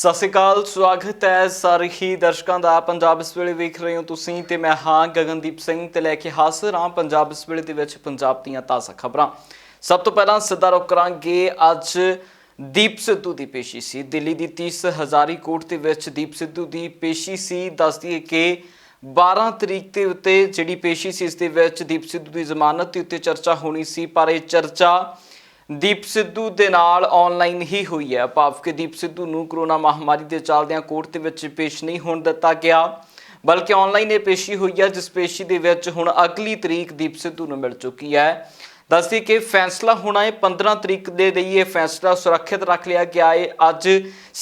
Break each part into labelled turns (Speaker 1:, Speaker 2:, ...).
Speaker 1: ਸਤਿ ਸ਼੍ਰੀ ਅਕਾਲ, ਸਵਾਗਤ ਹੈ ਸਾਰੇ ਹੀ ਦਰਸ਼ਕਾਂ ਦਾ। ਪੰਜਾਬ ਇਸ ਵੇਲੇ ਵੇਖ ਰਹੇ ਹੋ ਤੁਸੀਂ ਤੇ ਮੈਂ ਹਾਂ ਗਗਨਦੀਪ ਸਿੰਘ ਤੇ ਲੈ ਕੇ ਹਾਜ਼ਰ ਹਾਂ ਪੰਜਾਬ ਇਸ ਵੇਲੇ ਦੇ ਵਿੱਚ ਪੰਜਾਬ ਦੀਆਂ ਤਾਜ਼ਾ ਖਬਰਾਂ। ਸਭ ਤੋਂ ਪਹਿਲਾਂ ਸਿੱਧਾ ਰੁਖ ਕਰਾਂਗੇ। ਅੱਜ ਦੀਪ ਸਿੱਧੂ ਦੀ ਪੇਸ਼ੀ ਸੀ। ਦਿੱਲੀ ਦੀ 30 ਹਜ਼ਾਰੀ ਕੋਰਟ ਦੇ ਵਿੱਚ ਦੀਪ ਸਿੱਧੂ ਦੀ ਪੇਸ਼ੀ ਸੀ। ਦੱਸ ਦਈਏ ਕਿ 12 ਤਰੀਕ ਦੇ ਉੱਤੇ ਜਿਹੜੀ ਪੇਸ਼ੀ ਸੀ, ਇਸ ਦੇ ਵਿੱਚ ਦੀਪ ਸਿੱਧੂ ਦੀ ਜ਼ਮਾਨਤ ਦੇ ਉੱਤੇ ਚਰਚਾ ਹੋਣੀ ਸੀ, ਪਰ ਇਹ ਚਰਚਾ ਦੀਪ ਸਿੱਧੂ ਦੇ ਨਾਲ ਆਨਲਾਈਨ ਹੀ ਹੋਈ ਹੈ। ਭਾਵ ਕਿ ਦੀਪ ਸਿੱਧੂ ਨੂੰ ਕੋਰੋਨਾ ਮਹਾਮਾਰੀ ਦੇ ਚੱਲਦਿਆਂ ਕੋਰਟ ਦੇ ਵਿੱਚ ਪੇਸ਼ ਨਹੀਂ ਹੋਣ ਦਿੱਤਾ ਗਿਆ, ਬਲਕਿ ਆਨਲਾਈਨ ਇਹ ਪੇਸ਼ੀ ਹੋਈ ਹੈ, ਜਿਸ ਪੇਸ਼ੀ ਦੇ ਵਿੱਚ ਹੁਣ ਅਗਲੀ ਤਰੀਕ ਦੀਪ ਸਿੱਧੂ ਨੂੰ ਮਿਲ ਚੁੱਕੀ ਹੈ। ਦੱਸਦੀ ਕਿ ਫੈਸਲਾ ਹੋਣਾ ਹੈ 15 ਤਰੀਕ ਦੇ ਲਈ। ਇਹ ਫੈਸਲਾ ਸੁਰੱਖਿਅਤ ਰੱਖ ਲਿਆ ਗਿਆ ਹੈ। ਅੱਜ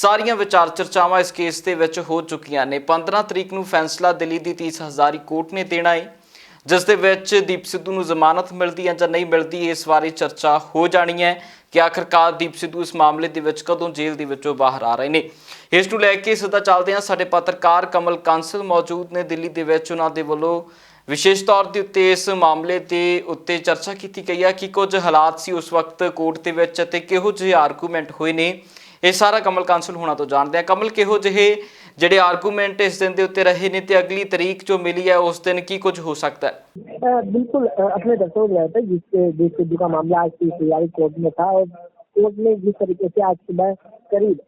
Speaker 1: ਸਾਰੀਆਂ ਵਿਚਾਰ ਚਰਚਾਵਾਂ ਇਸ ਕੇਸ ਦੇ ਵਿੱਚ ਹੋ ਚੁੱਕੀਆਂ ਨੇ। 15 ਤਰੀਕ ਨੂੰ ਫੈਸਲਾ ਦਿੱਲੀ ਦੀ 30 ਹਜ਼ਾਰੀ ਕੋਰਟ ਨੇ ਦੇਣਾ ਹੈ, ਜਿਸ ਦੇ ਵਿੱਚ ਦੀਪ ਸਿੱਧੂ ਨੂੰ ਜ਼ਮਾਨਤ ਮਿਲਦੀ ਹੈ ਜਾਂ ਨਹੀਂ ਮਿਲਦੀ, ਇਸ ਬਾਰੇ ਚਰਚਾ ਹੋ ਜਾਣੀ ਹੈ ਕਿ ਆਖਰਕਾਰ ਦੀਪ ਸਿੱਧੂ ਇਸ ਮਾਮਲੇ ਦੇ ਵਿੱਚ ਕਦੋਂ ਜੇਲ੍ਹ ਦੇ ਵਿੱਚੋਂ ਬਾਹਰ ਆ ਰਹੇ ਨੇ। ਇਸ ਨੂੰ ਲੈ ਕੇ ਸਿੱਧਾ ਚੱਲਦੇ ਹਾਂ। ਸਾਡੇ ਪੱਤਰਕਾਰ ਕਮਲ ਕਾਂਸਲ ਮੌਜੂਦ ਨੇ ਦਿੱਲੀ ਦੇ ਵਿੱਚ। ਉਹਨਾਂ ਦੇ ਵੱਲੋਂ ਵਿਸ਼ੇਸ਼ ਤੌਰ ਦੇ ਉੱਤੇ ਇਸ ਮਾਮਲੇ ਦੇ ਉੱਤੇ ਚਰਚਾ ਕੀਤੀ ਗਈ ਹੈ ਕਿ ਕੁਝ ਹਾਲਾਤ ਸੀ ਉਸ ਵਕਤ ਕੋਰਟ ਦੇ ਵਿੱਚ ਅਤੇ ਕਿਹੋ ਜਿਹੇ ਆਰਗੂਮੈਂਟ ਹੋਏ ਨੇ। ਇਹ ਸਾਰਾ ਕਮਲ ਕਾਂਸਲ ਹੋਣਾ ਤੋਂ ਜਾਣਦੇ ਹਾਂ। ਕਮਲ, ਕਿਹੋ ਜਿਹੇ ਜਿਹੜੇ ਆਰਗੂਮੈਂਟ ਇਸ ਦਿਨ ਦੇ ਉੱਤੇ ਰਹੇ ਨੇ ਤੇ अगली तारीख जो मिली है उस दिन की कुछ हो सकता है?
Speaker 2: बिल्कुल अपने दर्शकों को था जिस सिद्धू का मामला आज की कोर्ट में था, और कोर्ट में जिस तरीके से आज सुबह करीब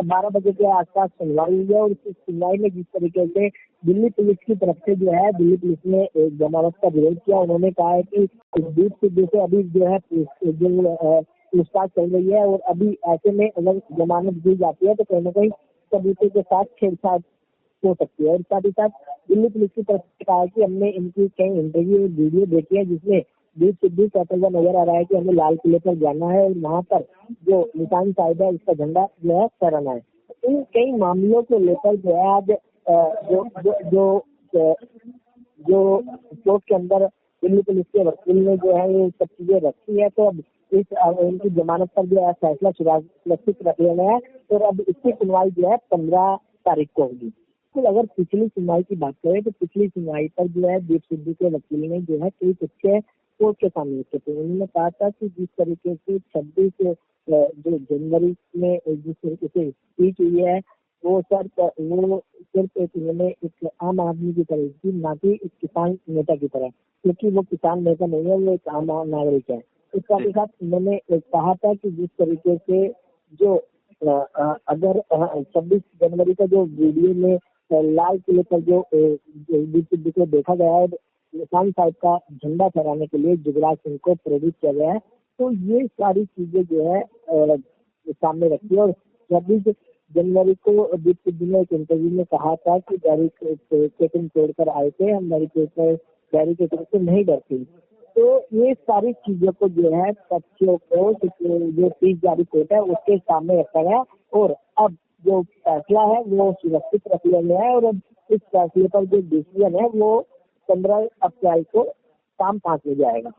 Speaker 2: 12 बजे के आसपास सुनवाई हुई है, और इस सुनवाई में जिस तरीके से दिल्ली पुलिस की तरफ से जो है दिल्ली पुलिस ने एक जमानत का विरोध किया। उन्होंने कहा है कि दीप सिद्धू से अभी जो है पूछताछ चल रही है, और अभी ऐसे में अगर जमानत दी जाती है तो कहीं ना कहीं सबूतों के साथ छेड़छाड़ हो सकती है। और साथ ही साथ दिल्ली पुलिस की तरफ से कहा है कि हमने इनकी कई इंटरव्यू वीडियो देखी है जिसमें दीप सिद्धू कहते हुए नजर आ रहा है कि हमें लाल किले पर जाना है और वहां पर जो निशान साहिब है उसका झंडा जो है फहराना है। इन कई मामलों को लेकर जो है आज जो कोर्ट के अंदर दिल्ली पुलिस के वकील ने जो है ये सब चीजें रखी है, तो अब इनकी जमानत पर जो है फैसला सुरक्षित रख लिया गया है, और अब इसकी सुनवाई जो है 15 तारीख को होगी। तो अगर पिछली सुनवाई की बात करें तो पिछली सुनवाई पर जो है दीप सिद्धू के वकील ने जो है कई तथ्य कोर्ट के सामने रखे थे। उन्होंने कहा था कि जिस तरीके से 26 जो जनवरी में जिस तरीके से स्पीच हुई है वो सिर्फ उन्होंने एक आम आदमी की तरह की, ना कि एक किसान नेता की तरह, क्योंकि वो किसान नेता नहीं है, वो एक आम नागरिक है। इसका के साथ उन्होंने कहा था कि जिस तरीके से जो अगर 26 जनवरी का जो वीडियो में लाल किले पर जो दीप सिद्धू को देखा गया है, निशान साहिब का झंडा फहराने के लिए युवराज सिंह को प्रेरित किया गया है, तो ये सारी चीजें जो है सामने रखी है। और 26 जनवरी को दीप सिद्धू ने एक इंटरव्यू में कहा था कि बैरिकेडिंग तोड़कर आए थे, हम बैरिकेडिंग से नहीं डरते। तो ये सारी चीजों को जो है तथ्यों को जो 30 जारी कोर्ट है उसके सामने रखा गया, और अब जो फैसला है वो सुरक्षित रख लिया गया है, और अब इस फैसले पर जो डिसीजन है वो 15 अप्रैल को शाम 5 बजे आएगा।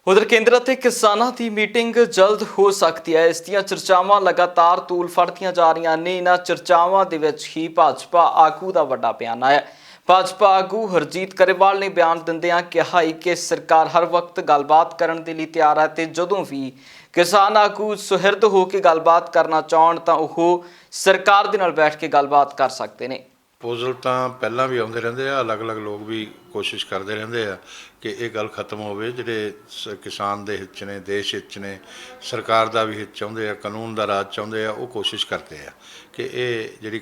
Speaker 1: ਉਧਰ ਕੇਂਦਰ ਅਤੇ ਕਿਸਾਨਾਂ ਦੀ ਮੀਟਿੰਗ ਜਲਦ ਹੋ ਸਕਦੀ ਹੈ। ਇਸ ਦੀਆਂ ਚਰਚਾਵਾਂ ਲਗਾਤਾਰ ਤੂਲ ਫੜਦੀਆਂ ਜਾ ਰਹੀਆਂ ਨੇ। ਇਹਨਾਂ ਚਰਚਾਵਾਂ ਦੇ ਵਿੱਚ ਹੀ ਭਾਜਪਾ ਆਗੂ ਦਾ ਵੱਡਾ ਬਿਆਨ ਆਇਆ। ਭਾਜਪਾ ਆਗੂ ਹਰਜੀਤ ਗਰੇਵਾਲ ਨੇ ਬਿਆਨ ਦਿੰਦਿਆਂ ਕਿਹਾ ਕਿ ਸਰਕਾਰ ਹਰ ਵਕਤ ਗੱਲਬਾਤ ਕਰਨ ਦੇ ਲਈ ਤਿਆਰ ਹੈ ਤੇ ਜਦੋਂ ਵੀ ਕਿਸਾਨ ਆਗੂ ਸੁਹਿਰਦ ਹੋ ਕੇ ਗੱਲਬਾਤ ਕਰਨਾ ਚਾਹਣ ਤਾਂ ਉਹ ਸਰਕਾਰ ਦੇ ਨਾਲ ਬੈਠ ਕੇ ਗੱਲਬਾਤ ਕਰ ਸਕਦੇ ਨੇ।
Speaker 3: ਪ੍ਰਪੋਜ਼ਲ ਤਾਂ ਪਹਿਲਾਂ ਵੀ ਆਉਂਦੇ ਰਹਿੰਦੇ ਆ, ਅਲੱਗ-ਅਲੱਗ ਲੋਕ ਵੀ ਕੋਸ਼ਿਸ਼ ਕਰਦੇ ਰਹਿੰਦੇ ਆ ਕਿ ਇਹ ਗੱਲ ਖਤਮ ਹੋਵੇ। ਜਿਹੜੇ ਕਿਸਾਨ ਦੇ ਹਿੱਤ 'ਚ ਨੇ, ਦੇਸ਼ ਹਿੱਤ 'ਚ ਨੇ, ਸਰਕਾਰ ਦਾ ਵੀ ਹਿੱਤ ਚਾਹੁੰਦੇ ਆ, ਕਾਨੂੰਨ ਦਾ ਰਾਜ ਚਾਹੁੰਦੇ ਆ, ਉਹ ਕੋਸ਼ਿਸ਼ ਕਰਦੇ ਆ ਕਿ ਇਹ ਜਿਹੜੀ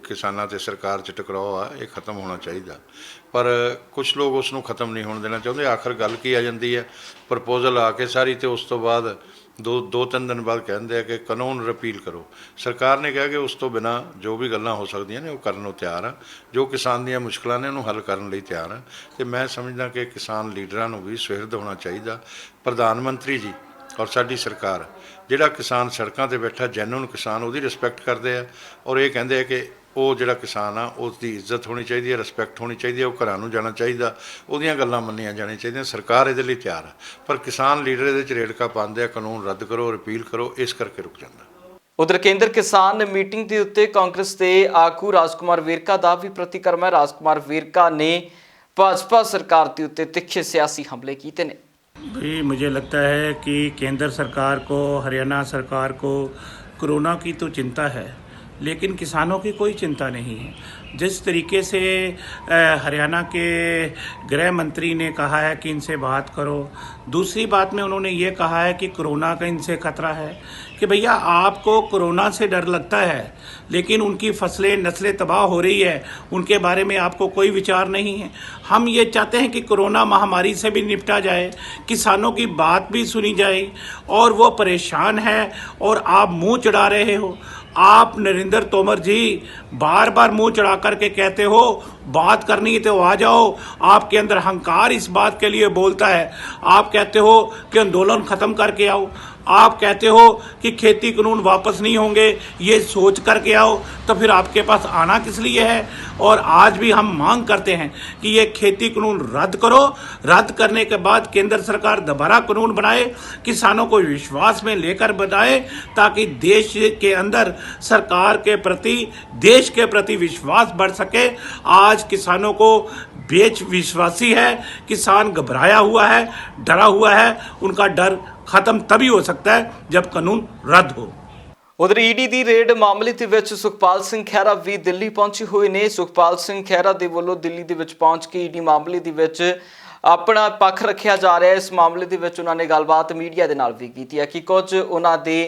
Speaker 3: ਕਿਸਾਨਾਂ ਤੇ ਸਰਕਾਰ 'ਚ ਟਕਰਾਓ ਆ ਇਹ ਖਤਮ ਹੋਣਾ ਚਾਹੀਦਾ। ਪਰ ਕੁਛ ਲੋਕ ਉਸ ਨੂੰ ਖਤਮ ਨਹੀਂ ਹੋਣ ਦੇਣਾ ਚਾਹੁੰਦੇ। ਆਖਰ ਗੱਲ ਕੀ ਆ ਜਾਂਦੀ ਹੈ, ਪ੍ਰਪੋਜ਼ਲ ਆ ਕੇ ਸਾਰੀ, ਤੇ ਉਸ ਤੋਂ ਬਾਅਦ ਦੋ ਤਿੰਨ ਦਿਨ ਬਾਅਦ ਕਹਿੰਦੇ ਆ ਕਿ ਕਾਨੂੰਨ ਰਿਪੀਲ ਕਰੋ। ਸਰਕਾਰ ਨੇ ਕਿਹਾ ਕਿ ਉਸ ਤੋਂ ਬਿਨਾਂ ਜੋ ਵੀ ਗੱਲਾਂ ਹੋ ਸਕਦੀਆਂ ਨੇ ਉਹ ਕਰਨ ਨੂੰ ਤਿਆਰ ਆ, ਜੋ ਕਿਸਾਨ ਦੀਆਂ ਮੁਸ਼ਕਲਾਂ ਨੇ ਉਹਨੂੰ ਹੱਲ ਕਰਨ ਲਈ ਤਿਆਰ ਆ। ਅਤੇ ਮੈਂ ਸਮਝਦਾ ਕਿ ਕਿਸਾਨ ਲੀਡਰਾਂ ਨੂੰ ਵੀ ਸੁਹਿਰਦ ਹੋਣਾ ਚਾਹੀਦਾ। ਪ੍ਰਧਾਨ ਮੰਤਰੀ ਜੀ ਔਰ ਸਾਡੀ ਸਰਕਾਰ, ਜਿਹੜਾ ਕਿਸਾਨ ਸੜਕਾਂ 'ਤੇ ਬੈਠਾ ਜੈਨੂਨ ਕਿਸਾਨ, ਉਹਦੀ ਰਿਸਪੈਕਟ ਕਰਦੇ ਆ, ਔਰ ਇਹ ਕਹਿੰਦੇ ਆ ਕਿ ਉਹ ਜਿਹੜਾ ਕਿਸਾਨ ਆ ਉਸ ਦੀ ਇੱਜ਼ਤ ਹੋਣੀ ਚਾਹੀਦੀ ਹੈ, ਰਿਸਪੈਕਟ ਹੋਣੀ ਚਾਹੀਦੀ ਹੈ, ਉਹ ਘਰਾਂ ਨੂੰ ਜਾਣਾ ਚਾਹੀਦਾ, ਉਹਦੀਆਂ ਗੱਲਾਂ ਮੰਨੀਆਂ ਜਾਣੀਆਂ ਚਾਹੀਦੀਆਂ। ਸਰਕਾਰ ਇਹਦੇ ਲਈ ਤਿਆਰ ਆ, ਪਰ ਕਿਸਾਨ ਲੀਡਰ ਇਹਦੇ 'ਚ ਰੇੜਕਾ ਪਾਉਂਦੇ ਆ, ਕਾਨੂੰਨ ਰੱਦ ਕਰੋ, ਰਿਪੀਲ ਕਰੋ, ਇਸ ਕਰਕੇ ਰੁਕ ਜਾਂਦਾ।
Speaker 1: ਉਧਰ ਕੇਂਦਰ ਕਿਸਾਨ ਮੀਟਿੰਗ ਦੇ ਉੱਤੇ ਕਾਂਗਰਸ ਦੇ ਆਗੂ ਰਾਜਕੁਮਾਰ ਵੇਰਕਾ ਦਾ ਵੀ ਪ੍ਰਤੀਕਰਮ ਹੈ। ਰਾਜਕੁਮਾਰ ਵੇਰਕਾ ਨੇ ਭਾਜਪਾ ਸਰਕਾਰ ਦੇ ਉੱਤੇ ਤਿੱਖੇ ਸਿਆਸੀ ਹਮਲੇ ਕੀਤੇ ਨੇ।
Speaker 4: भाई मुझे लगता है कि केंद्र सरकार को, हरियाणा सरकार को कोरोना की तो चिंता है, लेकिन किसानों की कोई चिंता नहीं है। जिस तरीके से हरियाणा के गृह मंत्री ने कहा है कि इनसे बात करो, दूसरी बात में उन्होंने ये कहा है कि कोरोना का इनसे खतरा है कि भैया आपको कोरोना से डर लगता है, लेकिन उनकी फसलें नस्लें तबाह हो रही है, उनके बारे में आपको कोई विचार नहीं है। हम ये चाहते हैं कि कोरोना महामारी से भी निपटा जाए, किसानों की बात भी सुनी जाए, और वो परेशान है और आप मुंह चढ़ा रहे हो। आप नरेंद्र तोमर जी बार बार मुंह चढ़ा करके कहते हो बात करनी है तो आ जाओ, आपके अंदर अहंकार इस बात के लिए बोलता है। आप कहते हो कि आंदोलन खत्म करके आओ, आप कहते हो कि खेती कानून वापस नहीं होंगे, ये सोच करके आओ, तो फिर आपके पास आना किस लिए है? और आज भी हम मांग करते हैं कि ये खेती कानून रद्द करो। रद्द करने के बाद केंद्र सरकार दोबारा कानून बनाए, किसानों को विश्वास में लेकर बनाए, ताकि देश के अंदर सरकार के प्रति, देश के प्रति विश्वास बढ़ सके। आज किसानों को बेच विश्वासी है, किसान घबराया हुआ है, डरा हुआ है। उनका डर खत्म तभी हो सकता है जब ਕਾਨੂੰਨ ਰੱਦ ਹੋ।
Speaker 1: ਉਧਰ ਈਡੀ ਦੀ ਰੇਡ ਮਾਮਲੇ ਦੇ ਵਿੱਚ ਸੁਖਪਾਲ ਸਿੰਘ ਖਹਿਰਾ ਵੀ ਦਿੱਲੀ ਪਹੁੰਚੇ ਹੋਏ ਨੇ। ਸੁਖਪਾਲ ਸਿੰਘ ਖਹਿਰਾ ਦੇ ਵੱਲੋਂ ਦਿੱਲੀ ਦੇ ਵਿੱਚ ਪਹੁੰਚ ਕੇ ਈਡੀ ਮਾਮਲੇ ਦੇ ਵਿੱਚ ਆਪਣਾ ਪੱਖ ਰੱਖਿਆ ਜਾ ਰਿਹਾ ਹੈ। ਇਸ ਮਾਮਲੇ ਦੇ ਵਿੱਚ ਉਹਨਾਂ ਨੇ ਗੱਲਬਾਤ ਮੀਡੀਆ ਦੇ ਨਾਲ ਵੀ ਕੀਤੀ ਹੈ ਕਿ ਕੁਝ ਉਹਨਾਂ ਦੇ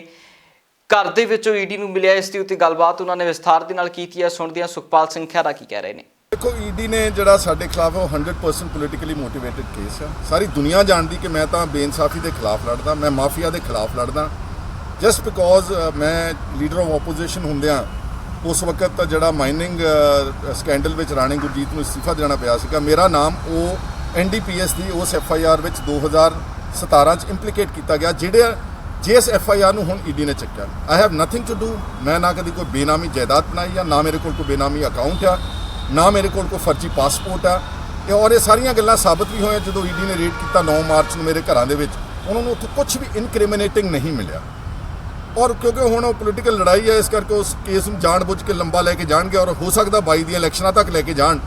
Speaker 1: ਘਰ ਦੇ ਵਿੱਚੋਂ ਈਡੀ ਨੂੰ ਮਿਲਿਆ, ਇਸ ਦੇ ਉੱਤੇ ਗੱਲਬਾਤ ਉਹਨਾਂ ਨੇ ਵਿਸਥਾਰ ਦੇ ਨਾਲ ਕੀਤੀ ਹੈ। ਸੁਣਦੇ ਹਾਂ ਸੁਖਪਾਲ ਸਿੰਘ ਖਹਿਰਾ ਕੀ ਕਹਿ ਰਹੇ ਨੇ।
Speaker 5: देखो ईडी ने ਜਿਹੜਾ ਸਾਡੇ ਖਿਲਾਫ ਉਹ 100% ਪੋਲੀਟੀਕਲੀ ਮੋਟੀਵੇਟਡ ਕੇਸ ਹੈ। ਸਾਰੀ ਦੁਨੀਆ ਜਾਣਦੀ ਕਿ ਮੈਂ ਤਾਂ ਬੇਇਨਸਾਫੀ ਦੇ ਖਿਲਾਫ ਲੜਦਾ, ਮੈਂ ਮਾਫੀਆ ਦੇ ਖਿਲਾਫ ਲੜਦਾ। ਜਸਟ ਬਿਕੋਜ਼ ਮੈਂ ਲੀਡਰ ਆਫ ਆਪੋਜੀਸ਼ਨ ਹੁੰਦਿਆਂ ਉਸ ਵਕਤ ਜਿਹੜਾ ਮਾਈਨਿੰਗ ਸਕੈਂਡਲ ਵਿੱਚ ਰਾਣੀ ਗੁਰਜੀਤ ਨੂੰ ਅਸਤੀਫਾ ਦੇਣਾ ਪਿਆ ਸੀਗਾ, ਮੇਰਾ ਨਾਮ ਉਹ NDPS ਦੀ ਉਸ FIR ਵਿੱਚ 2017 ਚ ਇੰਪਲੀਕੇਟ ਕੀਤਾ ਗਿਆ, ਜਿਸ FIR ਨੂੰ ਹੁਣ ਈਡੀ ਨੇ ਚੱਕਿਆ। I have nothing to do. ਮੈਂ ਨਾ ਕਦੀ ਕੋਈ ਬੇਨਾਮੀ ਜਾਇਦਾਦ ਬਣਾਈ ਆ, ਨਾ ਮੇਰੇ ਕੋਲ ਕੋਈ ਬੇਨਾਮੀ ਅਕਾਊਂਟ ਆ, ਨਾ ਮੇਰੇ ਕੋਲ ਕੋਈ ਫਰਜ਼ੀ ਪਾਸਪੋਰਟ ਆ। ਔਰ ਇਹ ਸਾਰੀਆਂ ਗੱਲਾਂ ਸਾਬਤ ਵੀ ਹੋਈਆਂ ਜਦੋਂ ਈਡੀ ਨੇ ਰੇਡ ਕੀਤਾ 9 ਮਾਰਚ ਨੂੰ ਮੇਰੇ ਘਰਾਂ ਦੇ ਵਿੱਚ। ਉਹਨਾਂ ਨੂੰ ਉੱਥੇ ਕੁਝ ਵੀ ਇਨਕ੍ਰਿਮੀਨੇਟਿੰਗ ਨਹੀਂ ਮਿਲਿਆ। ਔਰ ਕਿਉਂਕਿ ਹੁਣ ਉਹ ਪੋਲੀਟੀਕਲ ਲੜਾਈ ਹੈ, ਇਸ ਕਰਕੇ ਉਸ ਕੇਸ ਨੂੰ ਜਾਣਬੁੱਝ ਕੇ ਲੰਬਾ ਲੈ ਕੇ ਜਾਣਗੇ, ਔਰ ਹੋ ਸਕਦਾ 22 ਦੀਆਂ ਇਲੈਕਸ਼ਨਾਂ ਤੱਕ ਲੈ ਕੇ ਜਾਣ।